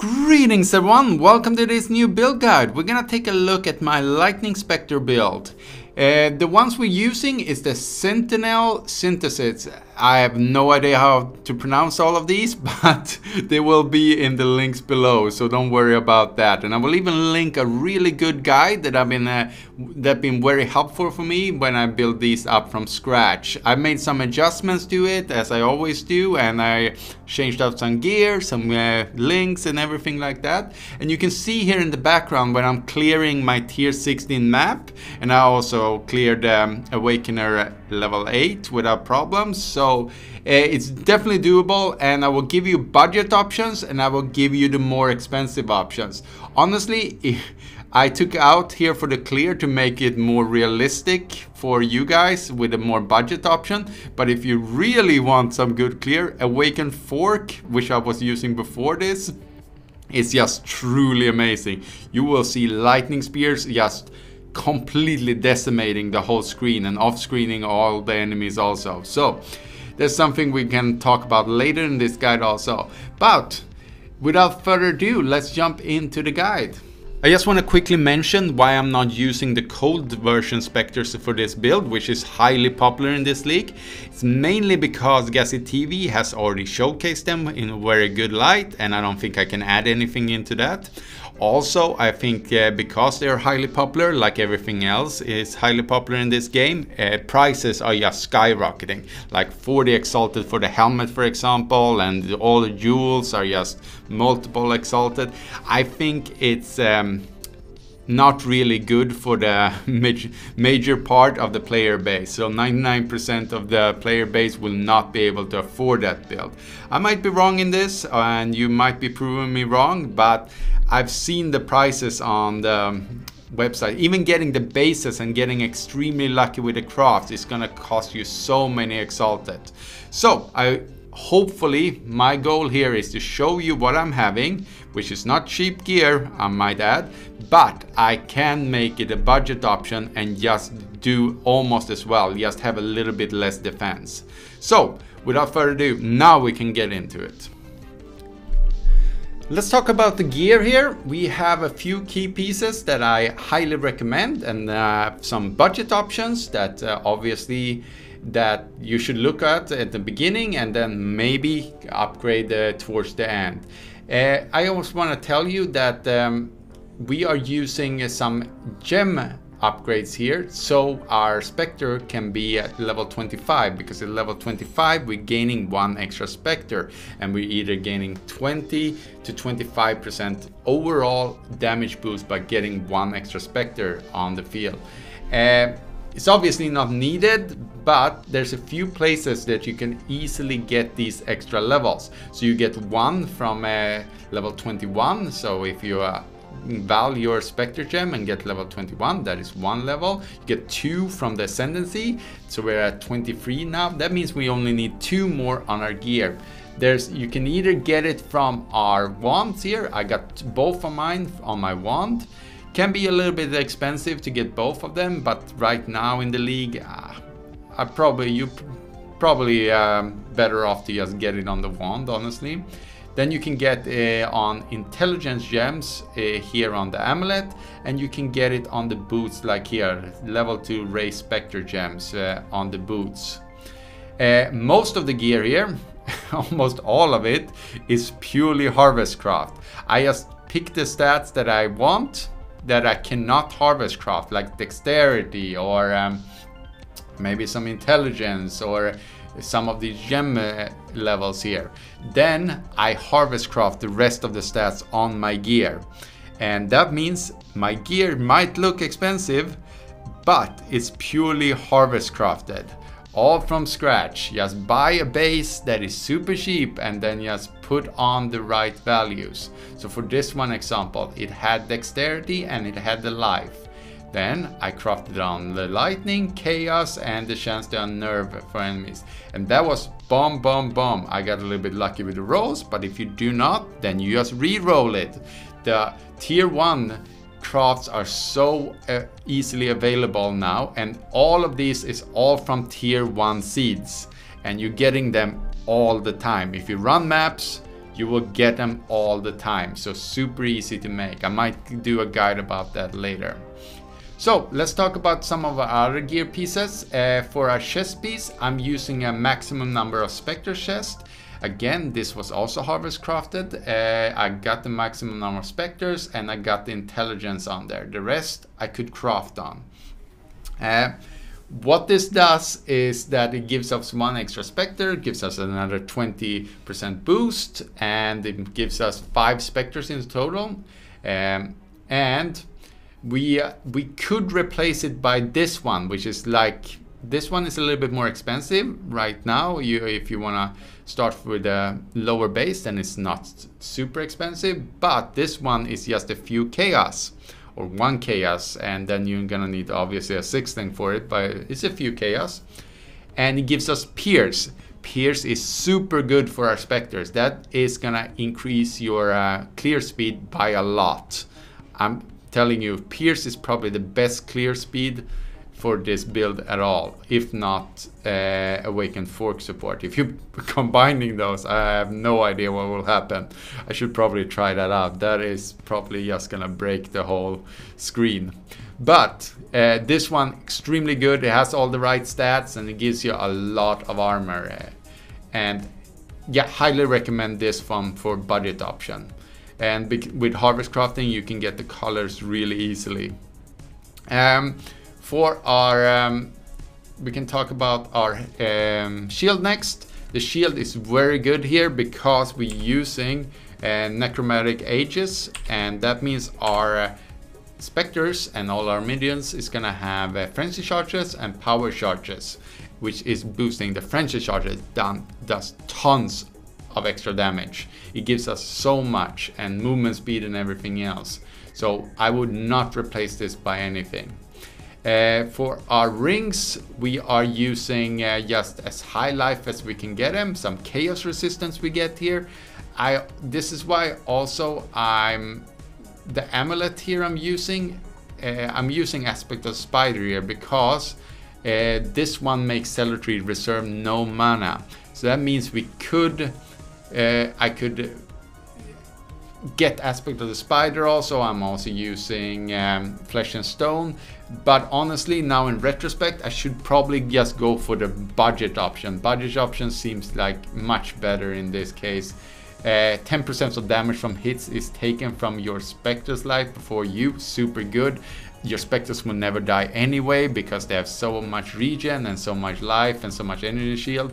Greetings everyone, welcome to this new build guide. We're gonna take a look at my Lightning Spectre build. The ones we're using is the Sentinel Synthesis. I have no idea how to pronounce all of these, but they will be in the links below, so don't worry about that. And I will even link a really good guide that that's been very helpful for me when I build these up from scratch. I made some adjustments to it, as I always do, and I changed out some gear, some links and everything like that. And you can see here in the background when I'm clearing my tier 16 map, and I also cleared Awakener level 8 without problems. So it's definitely doable, and I will give you budget options and I will give you the more expensive options. Honestly, I took out here for the clear to make it more realistic for you guys with a more budget option. But if you really want some good clear, Awaken Fork, which I was using before this, is just truly amazing. You will see lightning spears just completely decimating the whole screen and off-screening all the enemies also. So there's something we can talk about later in this guide also. But without further ado, let's jump into the guide. I just want to quickly mention why I'm not using the cold version Spectres for this build, which is highly popular in this league. It's mainly because Gassy TV has already showcased them in a very good light, and I don't think I can add anything into that. Also, I think because they're highly popular, like everything else is highly popular in this game, prices are just skyrocketing. Like 40 exalted for the helmet, for example, and all the jewels are just multiple exalted. I think it's not really good for the major part of the player base. So 99% of the player base will not be able to afford that build. I might be wrong in this, and you might be proving me wrong, but I've seen the prices on the website. Even getting the bases and getting extremely lucky with the crafts is gonna cost you so many exalted. So hopefully my goal here is to show you what I'm having, which is not cheap gear, I might add, but I can make it a budget option and just do almost as well, just have a little bit less defense. So without further ado, now we can get into it. Let's talk about the gear here. We have a few key pieces that I highly recommend, and some budget options that obviously that you should look at the beginning and then maybe upgrade towards the end. I also want to tell you that we are using some gem upgrades here, so our Spectre can be at level 25, because at level 25 we're gaining 1 extra Spectre, and we're either gaining 20 to 25% overall damage boost by getting 1 extra Spectre on the field. It's obviously not needed, but there's a few places that you can easily get these extra levels. So you get 1 from level 21, so if you value your Spectre gem and get level 21, that is 1 level. You get 2 from the Ascendancy, so we're at 23 now. That means we only need 2 more on our gear. You can either get it from our wands here. I got both of mine on my wand. Can be a little bit expensive to get both of them, but right now in the league, you're probably better off to just get it on the wand, honestly. Then you can get on intelligence gems here on the amulet, and you can get it on the boots, like here, level 2 raise Spectre gems on the boots. Most of the gear here, almost all of it, is purely harvest craft. I just pick the stats that I want, that I cannot harvest craft, like dexterity or maybe some intelligence or some of these gem levels here. Then I harvest craft the rest of the stats on my gear, and that means my gear might look expensive, but it's purely harvest crafted, all from scratch. Just buy a base that is super cheap and then just put on the right values. So for this one example, it had dexterity and it had the life. Then I crafted on the lightning, chaos, and the chance to unnerve for enemies. And that was bomb, bomb, bomb. I got a little bit lucky with the rolls, but if you do not, then you just re-roll it. The tier 1 crafts are so easily available now, and all of these is all from tier 1 seeds, and you're getting them all the time. If you run maps, you will get them all the time. So super easy to make. I might do a guide about that later. So let's talk about some of our other gear pieces. For our chest piece, I'm using a maximum number of Spectre chests. Again, this was also harvest crafted. I got the maximum number of Spectres and I got the intelligence on there. The rest I could craft on. What this does is that it gives us one extra Spectre, gives us another 20% boost, and it gives us 5 Spectres in total. And we could replace it by this one, which is like, this one is a little bit more expensive right now. If you want to start with a lower base, then it's not super expensive, but this one is just a few chaos or 1 chaos, and then you're gonna need obviously a 16 for it, but it's a few chaos. And it gives us Pierce. Pierce is super good for our Spectres. That is gonna increase your clear speed by a lot. I'm telling you, Pierce is probably the best clear speed for this build at all, if not Awakened Fork support. If you're combining those, I have no idea what will happen. I should probably try that out. That is probably just gonna break the whole screen. But this one, extremely good. It has all the right stats and it gives you a lot of armor. And yeah, highly recommend this one for budget option. And with harvest crafting, you can get the colors really easily. For our, we can talk about our shield next. The shield is very good here because we're using necromantic ages, and that means our Spectres and all our minions is gonna have frenzy charges and power charges, which is boosting the frenzy charges. Does tons of extra damage. It gives us so much, and movement speed and everything else. So I would not replace this by anything. For our rings, we are using just as high life as we can get them. Some chaos resistance we get here. This is why also the amulet here I'm using Aspect of Spider here, because this one makes Cemetery reserve no mana. So that means we could I could get Aspect of the Spider also. I'm also using Flesh and Stone, but honestly now in retrospect I should probably just go for the budget option. Budget option seems like much better in this case. 10% of damage from hits is taken from your Spectre's life before you. Super good. Your Spectres will never die anyway because they have so much regen and so much life and so much energy shield.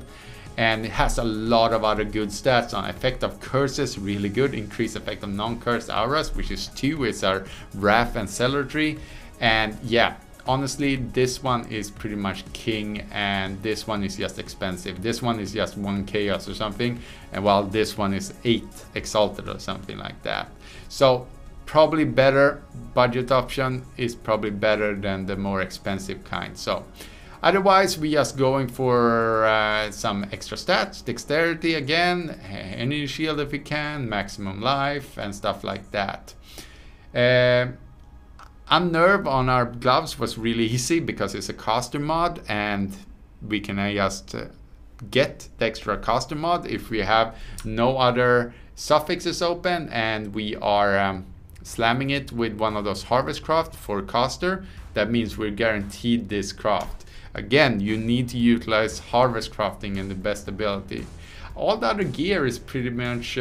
And it has a lot of other good stats on effect of curses, really good. Increased effect of non-cursed auras, which is 2, is our Wrath and Cemetery. And yeah, honestly, this one is pretty much king, and this one is just expensive. This one is just 1 chaos or something, and while this one is 8 exalted or something like that. So probably better. Budget option is probably better than the more expensive kind. So otherwise, we just going for some extra stats, dexterity again, energy shield if we can, maximum life and stuff like that. Unnerve on our gloves was really easy because it's a caster mod, and we can just get the extra caster mod if we have no other suffixes open and we are slamming it with one of those harvest craft for caster. That means we're guaranteed this craft. Again, you need to utilize harvest crafting in the best ability. All the other gear is pretty much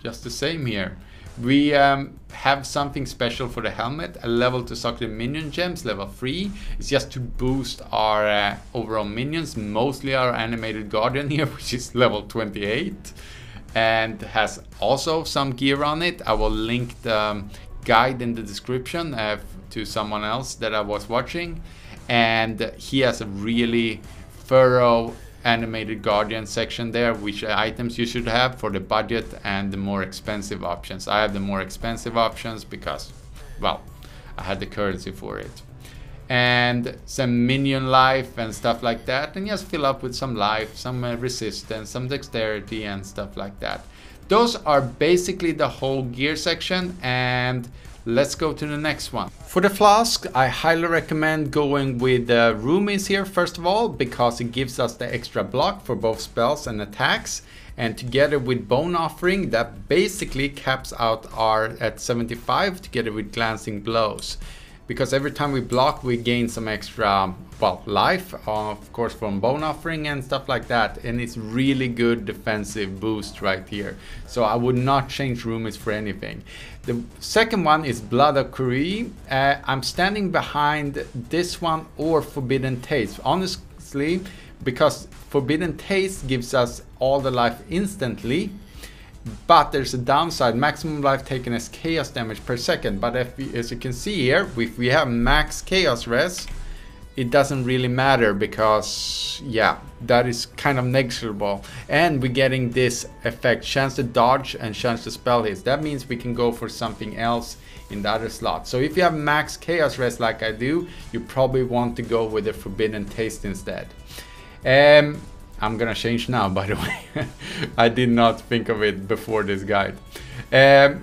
just the same here. We have something special for the helmet, a level to suck the minion gems, level 3. It's just to boost our overall minions, mostly our animated guardian here, which is level 28. And has also some gear on it. I will link the guide in the description to someone else that I was watching. And he has a really thorough animated guardian section there, which items you should have for the budget and the more expensive options. I have the more expensive options because, well, I had the currency for it. And some minion life and stuff like that, and just fill up with some life, some resistance, some dexterity and stuff like that. Those are basically the whole gear section, and let's go to the next one. For the flask, I highly recommend going with the roomies here first of all, because it gives us the extra block for both spells and attacks, and together with Bone Offering, that basically caps out our at 75 together with Glancing Blows. Because every time we block, we gain some extra, well, life, of course, from Bone Offering and stuff like that. And it's really good defensive boost right here. So I would not change Roomies for anything. The second one is Blood of Kuri. I'm standing behind this one or Forbidden Taste. Honestly, because Forbidden Taste gives us all the life instantly. But there's a downside, maximum life taken as chaos damage per second. But as you can see here, if we have max chaos res, it doesn't really matter because, yeah, that is kind of negligible. And we're getting this effect, chance to dodge and chance to spell hits. That means we can go for something else in the other slot. So if you have max chaos res like I do, you probably want to go with the Forbidden Taste instead. I'm gonna change now, by the way. I did not think of it before this guide. The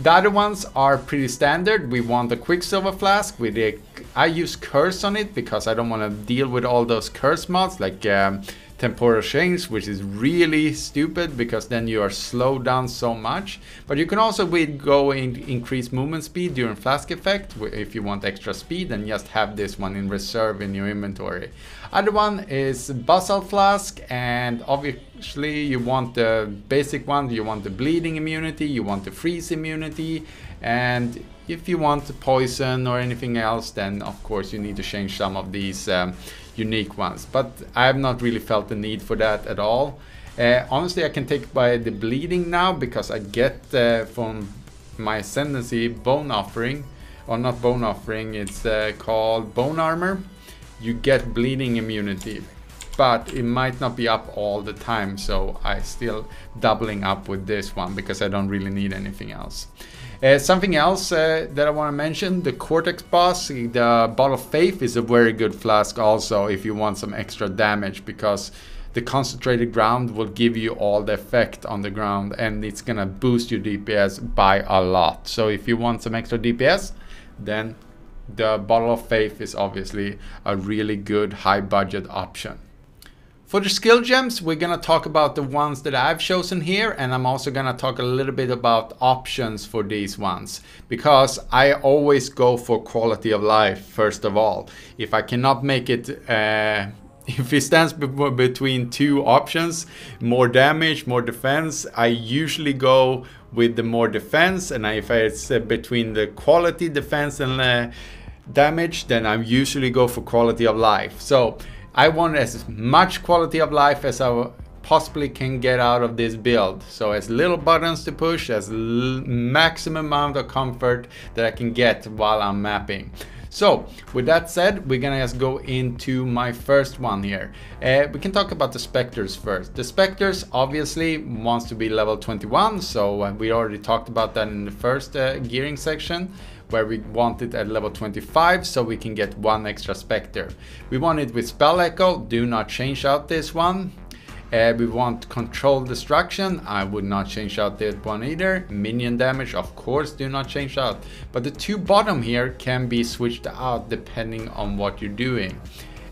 other ones are pretty standard. We want a Quicksilver Flask with a... I use Curse on it because I don't want to deal with all those curse mods like Temporal Change, which is really stupid because then you are slowed down so much. But you can also go and increase movement speed during Flask effect if you want extra speed, and just have this one in reserve in your inventory. Other one is Basalt Flask, and obviously you want the basic one. You want the bleeding immunity, you want the freeze immunity, and if you want the poison or anything else, then of course you need to change some of these unique ones. But I have not really felt the need for that at all. Honestly, I can take by the bleeding now because I get from my Ascendancy Bone Offering, or not Bone Offering, it's called Bone Armor. You get bleeding immunity, but it might not be up all the time, so I still doubling up with this one because I don't really need anything else. Something else that I want to mention, the Cortex boss, the Bottle of Faith is a very good flask also if you want some extra damage, because the concentrated ground will give you all the effect on the ground and it's gonna boost your DPS by a lot. So if you want some extra DPS, then the Bottle of Faith is obviously a really good high budget option. For the skill gems, we're gonna talk about the ones that I've chosen here, and I'm also gonna talk a little bit about options for these ones, because I always go for quality of life first of all. If I cannot make it, if it stands between two options, more damage, more defense, I usually go with the more defense, and if it's between the quality defense and damage, then I usually go for quality of life. So I want as much quality of life as I possibly can get out of this build. So as little buttons to push, as maximum amount of comfort that I can get while I'm mapping. So with that said, we're gonna just go into my first one here. We can talk about the Spectres first. The Spectres obviously wants to be level 21, so we already talked about that in the first gearing section, where we want it at level 25 so we can get one extra Spectre. We want it with Spell Echo, do not change out this one. We want Control Destruction, I would not change out that one either. Minion damage, of course, do not change out. But the two bottom here can be switched out depending on what you're doing.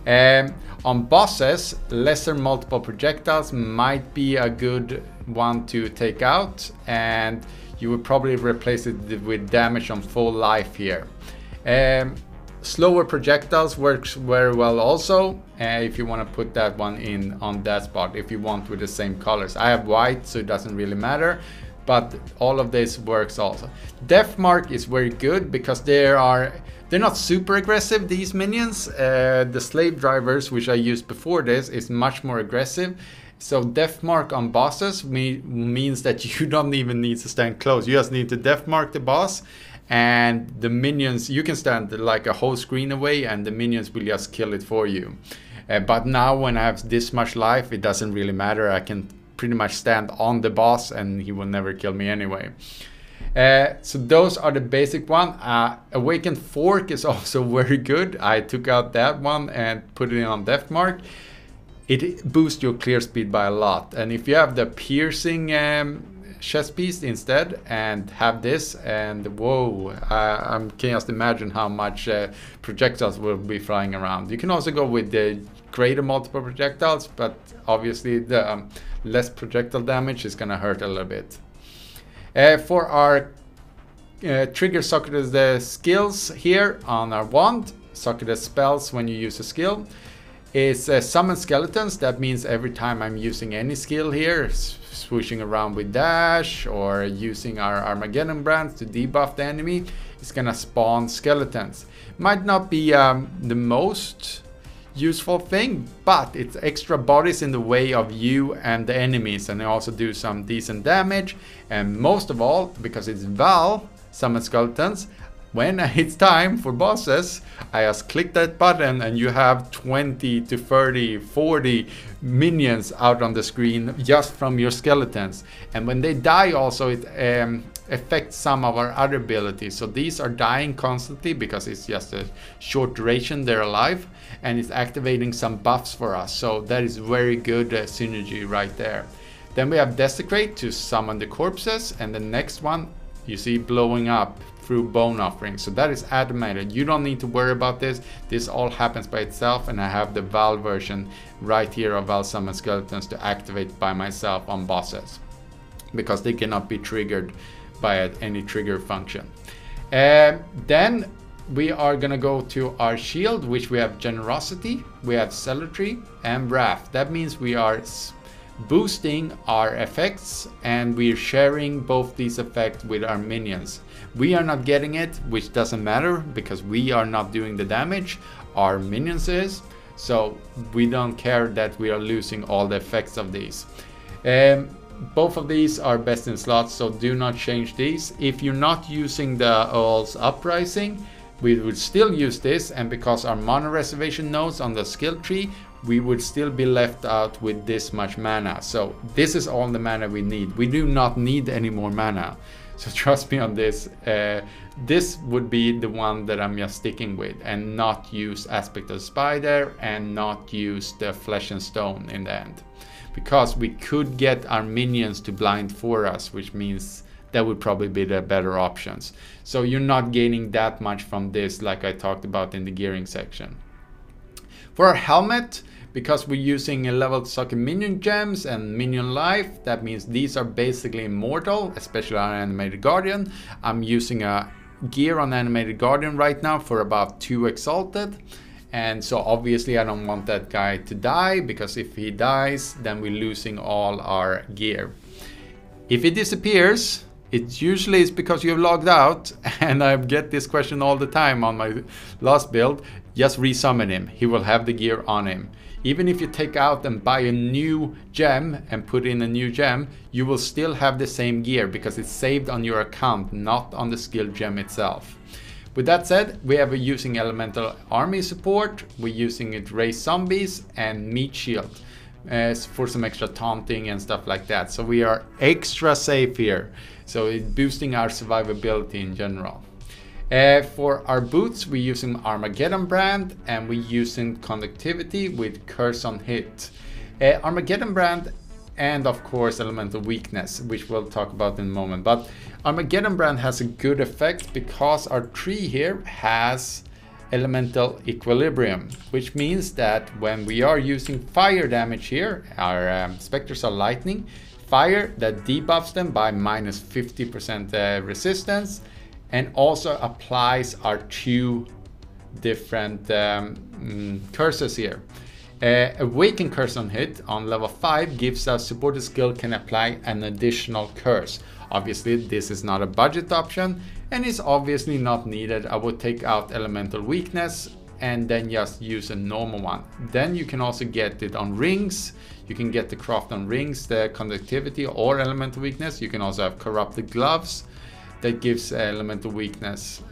On bosses, lesser multiple projectiles might be a good one to take out, and you would probably replace it with damage on full life here. Slower projectiles works very well also, if you want to put that one in on that spot, if you want with the same colors. I have white, so it doesn't really matter, but all of this works also. Death Mark is very good because they're not super aggressive, these minions. The slave drivers, which I used before this, is much more aggressive. So Death Mark on bosses means that you don't even need to stand close. You just need to Death Mark the boss, and the minions, you can stand like a whole screen away and the minions will just kill it for you. But now when I have this much life, it doesn't really matter. I can pretty much stand on the boss and he will never kill me anyway. So those are the basic one. Awakened Fork is also very good. I took out that one and put it on Death Mark. It boosts your clear speed by a lot, and if you have the piercing chest piece instead and have this, and whoa, I can just imagine how much projectiles will be flying around. You can also go with the greater multiple projectiles, but obviously the less projectile damage is going to hurt a little bit. For our trigger socketed the skills here on our wand, socketed spells when you use a skill, is summon skeletons. That means every time I'm using any skill here, swooshing around with dash or using our Armageddon brand to debuff the enemy, it's gonna spawn skeletons. Might not be the most useful thing, but it's extra bodies in the way of you and the enemies, and they also do some decent damage. And most of all, because it's Val summon skeletons, when it's time for bosses, I just click that button and you have 20 to 30, 40 minions out on the screen just from your skeletons. And when they die also, it affects some of our other abilities. So these are dying constantly because it's just a short duration they're alive, and it's activating some buffs for us. So that is very good synergy right there. Then we have Desecrate to summon the corpses, and the next one you see blowing up through bone offering. So that is automated. You don't need to worry about this. This all happens by itself, and I have the Val version right here of Val Summon Skeletons to activate by myself on bosses, because they cannot be triggered by any trigger function. Then we are gonna go to our shield, which we have Generosity, we have Celerity, and Wrath. That means we are boosting our effects, and we're sharing both these effects with our minions. We are not getting it, which doesn't matter because we are not doing the damage, our minions is, so we don't care that we are losing all the effects of these. Both of these are best in slots, so do not change these. If you're not using the Earl's Uprising, we would still use this, and because our mana reservation nodes on the skill tree, we would still be left out with this much mana. So this is all the mana we need. We do not need any more mana. So trust me on this. This would be the one that I'm just sticking with, and not use Aspect of Spider and not use the Flesh and Stone in the end. Because we could get our minions to blind for us, which means that would probably be the better options. So you're not gaining that much from this, like I talked about in the gearing section. For our helmet, because we're using a leveled socket minion gems and minion life, that means these are basically immortal, especially our animated guardian. I'm using a gear on animated guardian right now for about 2 exalted. And so obviously I don't want that guy to die, because if he dies, then we're losing all our gear. If he disappears, it usually is because you've logged out, and I get this question all the time on my last build. Just resummon him, he will have the gear on him. Even if you take out and buy a new gem and put in a new gem, you will still have the same gear because it's saved on your account, not on the skill gem itself. With that said, we are using elemental army support, we're using it raise zombies and meat shield for some extra taunting and stuff like that. So we are extra safe here. So it's boosting our survivability in general. For our boots, we're using Armageddon brand, and we're using conductivity with curse on hit. Armageddon brand, and of course elemental weakness, which we'll talk about in a moment. But Armageddon brand has a good effect because our tree here has elemental equilibrium, which means that when we are using fire damage here, our specters are lightning, fire that debuffs them by minus 50% resistance, and also applies our 2 different curses here. Awaken curse on hit on level 5 gives us supported skill can apply an additional curse. Obviously this is not a budget option and is obviously not needed. I would take out elemental weakness and then just use a normal one. Then you can also get it on rings. You can get the craft on rings, the conductivity or elemental weakness. You can also have corrupted gloves that gives elemental weakness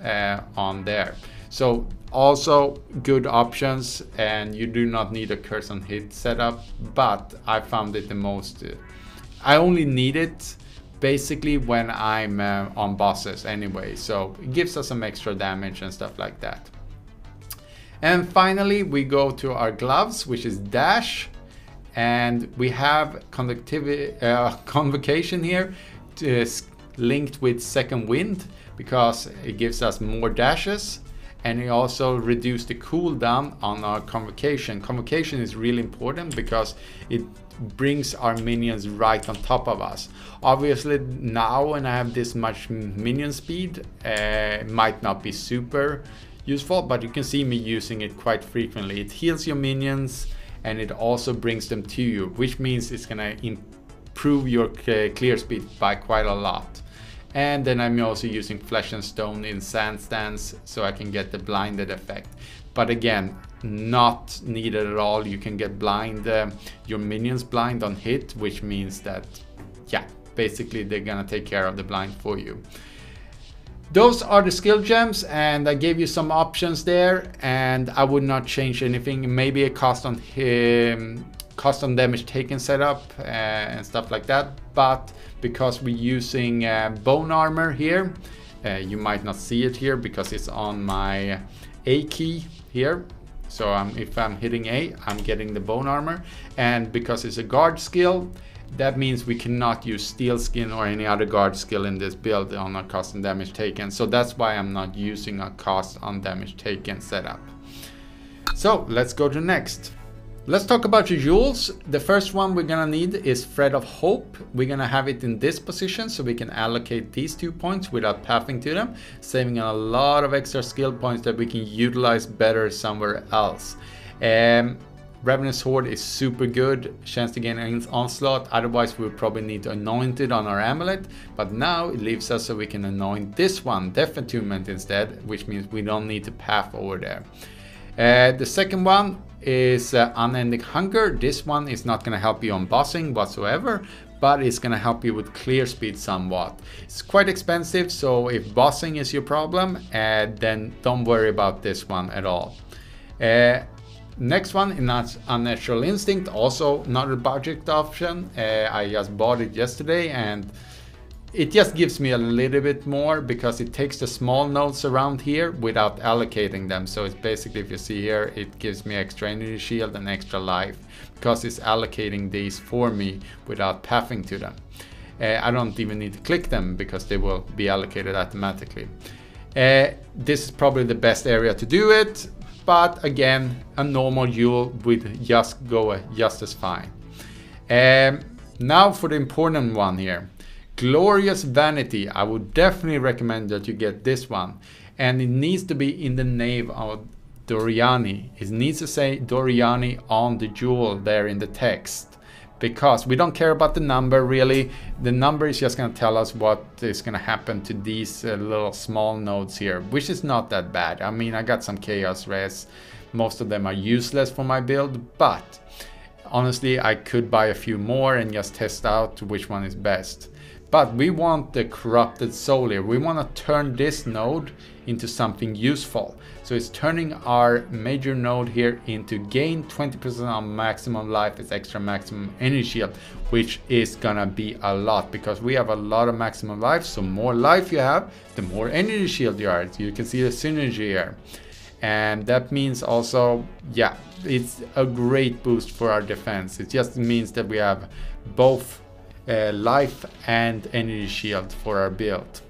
on there. So also good options, and you do not need a curse on hit setup, but I found it the most, I only need it basically when I'm on bosses anyway, so it gives us some extra damage and stuff like that. And finally we go to our gloves, which is dash, and we have convocation here. linked with second wind because it gives us more dashes, and it also reduced the cooldown on our convocation. Convocation is really important because it brings our minions right on top of us. Obviously now when I have this much minion speed, it might not be super useful, but you can see me using it quite frequently. It heals your minions and it also brings them to you, which means it's gonna improve your clear speed by quite a lot. And then I'm also using Flesh and Stone in Sand Stance so I can get the blinded effect. But again, not needed at all. You can get blind, your minions blind on hit, which means that, yeah, basically they're gonna take care of the blind for you. Those are the skill gems, and I gave you some options there, and I would not change anything. Maybe a cost on damage taken setup and stuff like that, but because we're using bone armor here, you might not see it here because it's on my A key here. So if I'm hitting A, I'm getting the bone armor, and because it's a guard skill, that means we cannot use steel skin or any other guard skill in this build on a cost and damage taken. So that's why I'm not using a cost on damage taken setup. So let's go to next. Let's talk about your jewels. The first one we're gonna need is Thread of Hope. We're gonna have it in this position so we can allocate these 2 points without pathing to them, saving a lot of extra skill points that we can utilize better somewhere else. Ravenous Horde is super good, chance to gain an onslaught, otherwise we'll probably need to anoint it on our amulet, but now it leaves us so we can anoint this one, Death Attunement instead, which means we don't need to path over there. The second one is Unending Hunger. This one is not going to help you on bossing whatsoever, but it's going to help you with clear speed somewhat. It's quite expensive, so if bossing is your problem, then don't worry about this one at all. Next one is Unnatural Instinct, also not a budget option. I just bought it yesterday and it just gives me a little bit more because it takes the small nodes around here without allocating them. So it's basically, if you see here, it gives me extra energy shield and extra life because it's allocating these for me without pathing to them. I don't even need to click them because they will be allocated automatically. This is probably the best area to do it. But again, a normal jewel would just go just as fine. Now for the important one here. Glorious Vanity. I would definitely recommend that you get this one. And it needs to be in the name of Doriani. It needs to say Doriani on the jewel there in the text. Because we don't care about the number really. The number is just going to tell us what is going to happen to these little small nodes here, which is not that bad. I mean, I got some chaos res. Most of them are useless for my build, but honestly, I could buy a few more and just test out which one is best. But we want the Corrupted Soul here. We want to turn this node into something useful. So it's turning our major node here into gain 20% on maximum life as extra maximum energy shield, which is gonna be a lot because we have a lot of maximum life. So more life you have, the more energy shield you are. So you can see the synergy here. And that means also, yeah, it's a great boost for our defense. It just means that we have both life and energy shield for our build.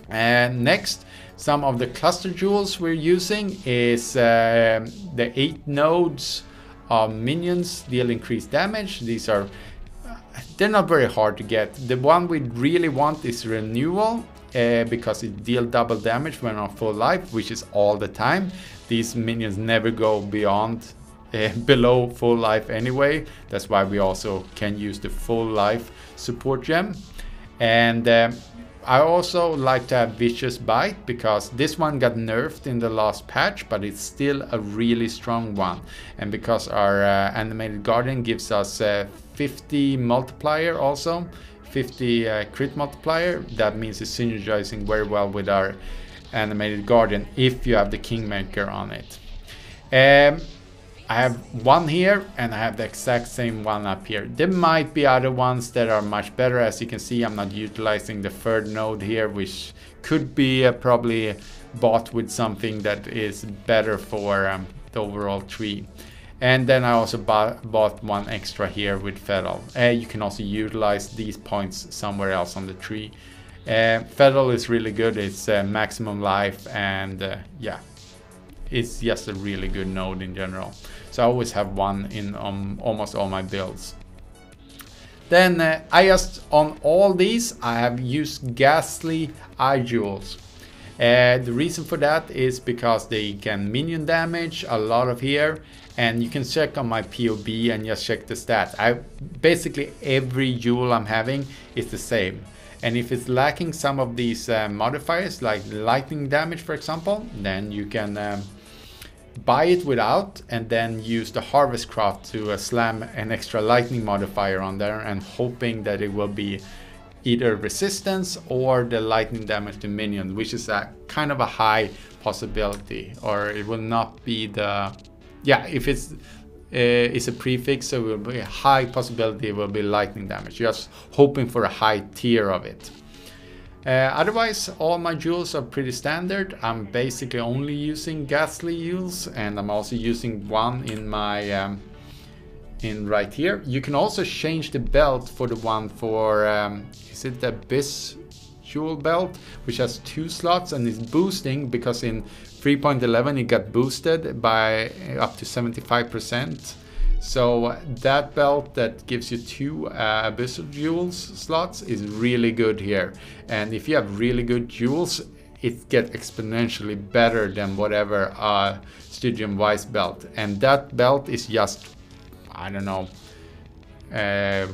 And next, some of the cluster jewels we're using is the 8 nodes of minions deal increased damage. These are, they're not very hard to get. The one we really want is Renewal because it deals double damage when on full life, which is all the time. These minions never go beyond below full life anyway. That's why we also can use the full life support gem. And I also like to have Vicious Bite because this one got nerfed in the last patch, but it's still a really strong one. And because our Animated Guardian gives us 50 multiplier also, 50 crit multiplier, that means it's synergizing very well with our Animated Guardian if you have the Kingmaker on it. I have one here and I have the exact same one up here. There might be other ones that are much better. As you can see, I'm not utilizing the third node here, which could be probably bought with something that is better for the overall tree. And then I also bought one extra here with Federal. You can also utilize these points somewhere else on the tree. Federal is really good. It's maximum life, and yeah, it's just a really good node in general. So I always have one in almost all my builds. Then I just, on all these, I have used ghastly eye jewels. The reason for that is because they can minion damage a lot of here, and you can check on my PoB and just check the stats. Basically every jewel I'm having is the same, and if it's lacking some of these modifiers like lightning damage, for example, then you can buy it without and then use the harvest craft to slam an extra lightning modifier on there, and hoping that it will be either resistance or the lightning damage to minions, which is a kind of a high possibility, or it will not be the, yeah, if it's a prefix, so it will be a high possibility it will be lightning damage, just hoping for a high tier of it. Otherwise, all my jewels are pretty standard. I'm basically only using ghastly jewels, and I'm also using one in my in right here. You can also change the belt for the one for is it the Abyss jewel belt, which has 2 slots and is boosting, because in 3.11 it got boosted by up to 75%. So that belt that gives you 2 Abyssal Jewels slots is really good here. And if you have really good jewels, it gets exponentially better than whatever Stygian Wise belt. And that belt is just, I don't know,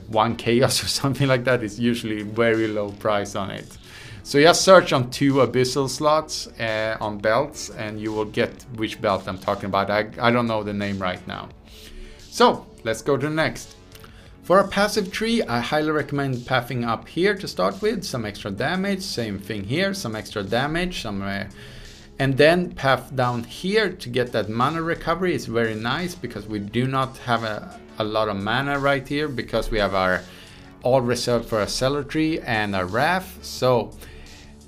1 chaos or something like that. It's usually very low price on it. So just search on 2 Abyssal slots on belts, and you will get which belt I'm talking about. I don't know the name right now. So let's go to the next. For a passive tree, I highly recommend pathing up here to start with. Some extra damage, same thing here, some extra damage, and then path down here to get that mana recovery is very nice, because we do not have a lot of mana right here, because we have our all reserved for a Celerity and a Wrath. So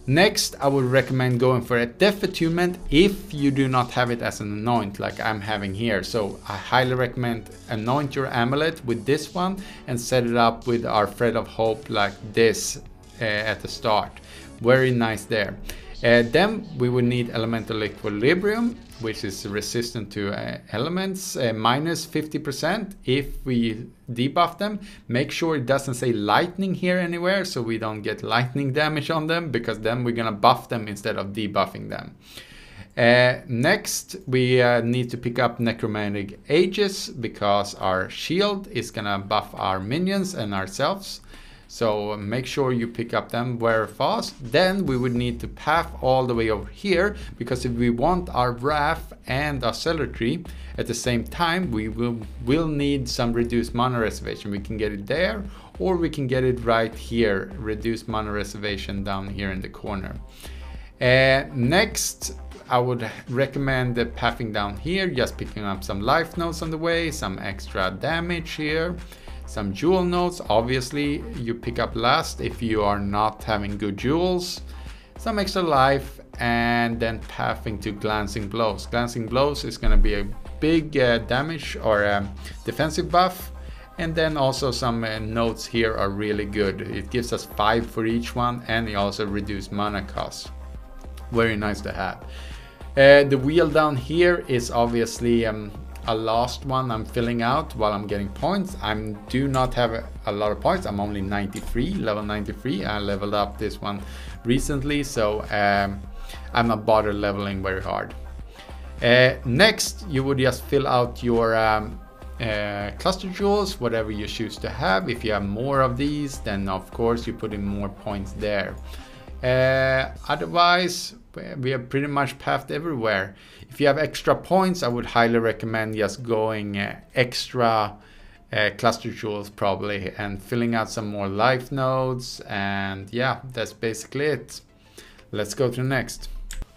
next, I would recommend going for a Death Attunement if you do not have it as an anoint like I'm having here. So I highly recommend anoint your amulet with this one and set it up with our Thread of Hope like this at the start. Very nice there. Then we would need Elemental Equilibrium, which is resistant to elements, minus 50% if we debuff them. Make sure it doesn't say lightning here anywhere, so we don't get lightning damage on them, because then we're gonna buff them instead of debuffing them. Next, we need to pick up Necromantic Aegis, because our shield is gonna buff our minions and ourselves. So make sure you pick up them very fast. Then we would need to path all the way over here, because if we want our Wrath and our Celerity at the same time, we will need some reduced mana reservation. We can get it there, or we can get it right here, reduced mana reservation down here in the corner. Next, I would recommend the pathing down here, just picking up some life nodes on the way, some extra damage here. Some jewel nodes, obviously you pick up last if you are not having good jewels. Some extra life, and then pathing to Glancing Blows. Glancing Blows is going to be a big damage or defensive buff. And then also some nodes here are really good. It gives us 5 for each one, and it also reduces mana cost. Very nice to have. The wheel down here is obviously a last one I'm filling out while I'm getting points. I do not have a lot of points. I'm only 93, level 93. I leveled up this one recently, so I'm not bothered leveling very hard. Next, you would just fill out your cluster jewels, whatever you choose to have. If you have more of these, then of course you put in more points there. Otherwise, we have pretty much pathed everywhere. If you have extra points, I would highly recommend just going extra cluster jewels probably, and filling out some more life nodes, and yeah, that's basically it. Let's go to the next.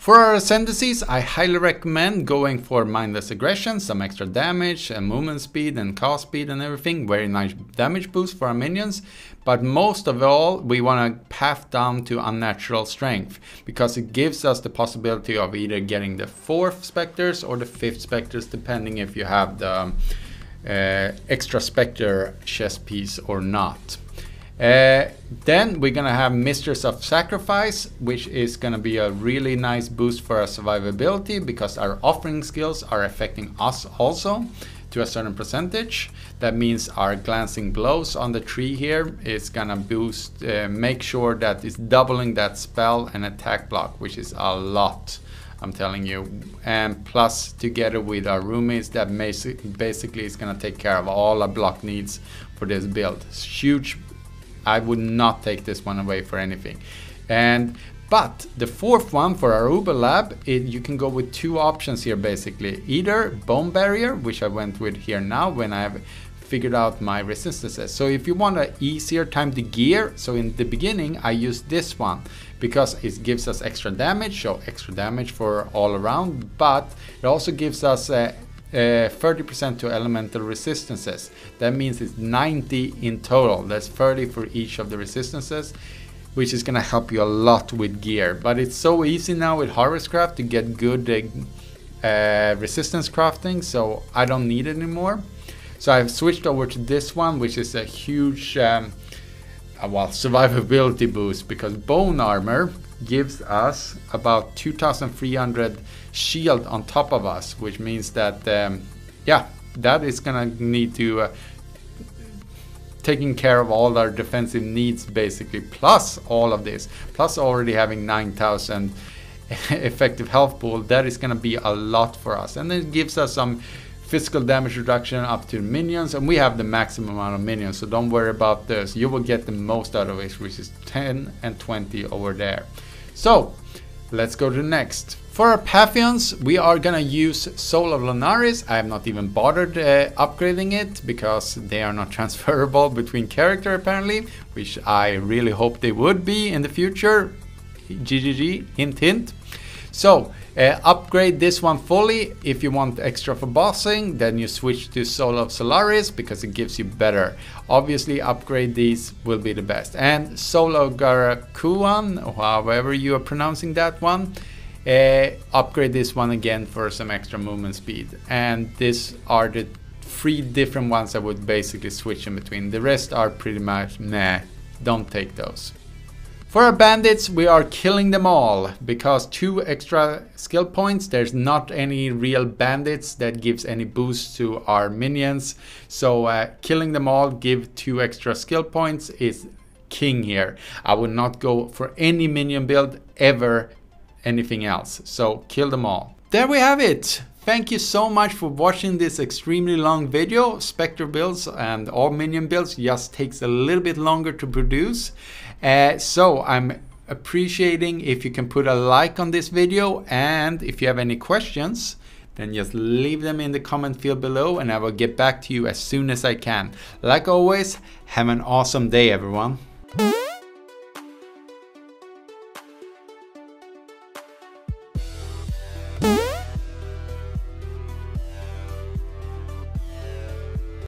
For our Ascendancies, I highly recommend going for Mindless Aggression, some extra damage and movement speed and cast speed and everything. Very nice damage boost for our minions. But most of all, we want to path down to Unnatural Strength, because it gives us the possibility of either getting the 4th Spectres or the 5th Spectres, depending if you have the extra Spectre chest piece or not. Then we're gonna have Mistress of Sacrifice, which is gonna be a really nice boost for our survivability, because our offering skills are affecting us also to a certain percentage. That means our glancing blows on the tree here is gonna boost, make sure that it's doubling that spell and attack block, which is a lot, I'm telling you. And plus, together with our roommates, that basically is gonna take care of all our block needs for this build. It's huge. I would not take this one away for anything. But the 4th one for our Uber Lab, you can go with 2 options here basically. Either Bone Barrier, which I went with here now when I have figured out my resistances. So if you want an easier time to gear, so in the beginning I use this one because it gives us extra damage, so extra damage for all around, but it also gives us 30% to elemental resistances. That means it's 90 in total. That's 30 for each of the resistances, which is gonna help you a lot with gear. But it's so easy now with Harvest Craft to get good resistance crafting, so I don't need it anymore. So I've switched over to this one, which is a huge survivability boost, because Bone Armor gives us about 2,300 shield on top of us, which means that that is gonna need to taking care of all our defensive needs basically, plus all of this, plus already having 9,000 effective health pool. That is gonna be a lot for us, and it gives us some physical damage reduction up to minions, and we have the maximum amount of minions, so don't worry about this. You will get the most out of it, which is 10 and 20 over there. So let's go to the next. For our Pantheons, we are gonna use Soul of Lunaris. I have not even bothered upgrading it because they are not transferable between character apparently, which I really hope they would be in the future. GGG, hint hint. So upgrade this one fully. If you want extra for bossing, then you switch to Soul of Solaris because it gives you better. Obviously upgrade these will be the best. And Soul of Garakuan, however you are pronouncing that one, upgrade this one again for some extra movement speed. And these are the 3 different ones I would basically switch in between. The rest are pretty much nah, don't take those. For our bandits, we are killing them all because 2 extra skill points. There's not any real bandits that gives any boost to our minions. So killing them all, give 2 extra skill points is king here. I would not go for any minion build ever, anything else. So kill them all. There we have it. Thank you so much for watching this extremely long video. Spectre builds and all minion builds just takes a little bit longer to produce. So I'm appreciating if you can put a like on this video, and if you have any questions, then just leave them in the comment field below and I will get back to you as soon as I can. Like always, have an awesome day everyone.